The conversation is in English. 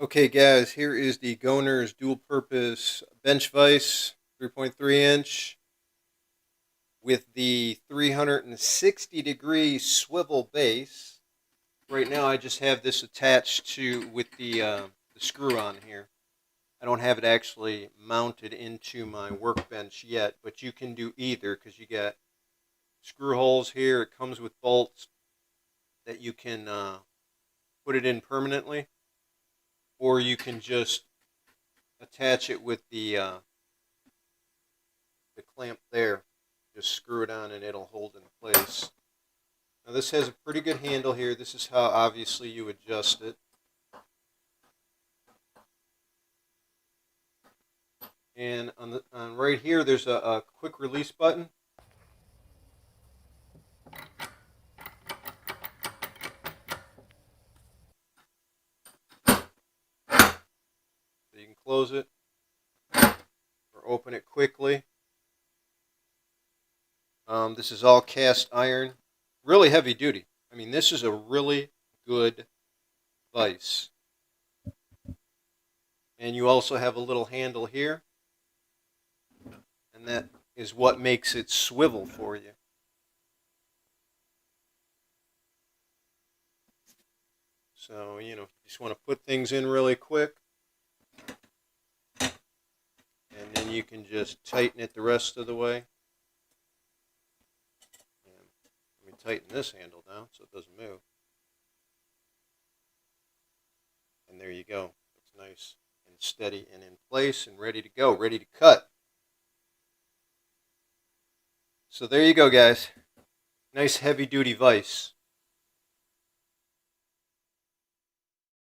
Okay, guys, here is the Goner's dual purpose bench vise, 3.3 inch, with the 360-degree swivel base. Right now, I just have this attached to with the screw on here. I don't have it actually mounted into my workbench yet, but you can do either because you got screw holes here. It comes with bolts that you can put it in permanently, or you can just attach it with the clamp there. Just screw it on and it'll hold in place. Now this has a pretty good handle here. This is how obviously you adjust it. And on right here there's a quick release button. So you can close it or open it quickly. This is all cast iron. Really heavy duty. I mean, this is a really good vise. And you also have a little handle here. And that is what makes it swivel for you. So, you know, if you just want to put things in really quick, and then you can just tighten it the rest of the way. And let me tighten this handle down so it doesn't move. And there you go. It's nice and steady and in place and ready to go, ready to cut. So there you go, guys. Nice heavy duty vise.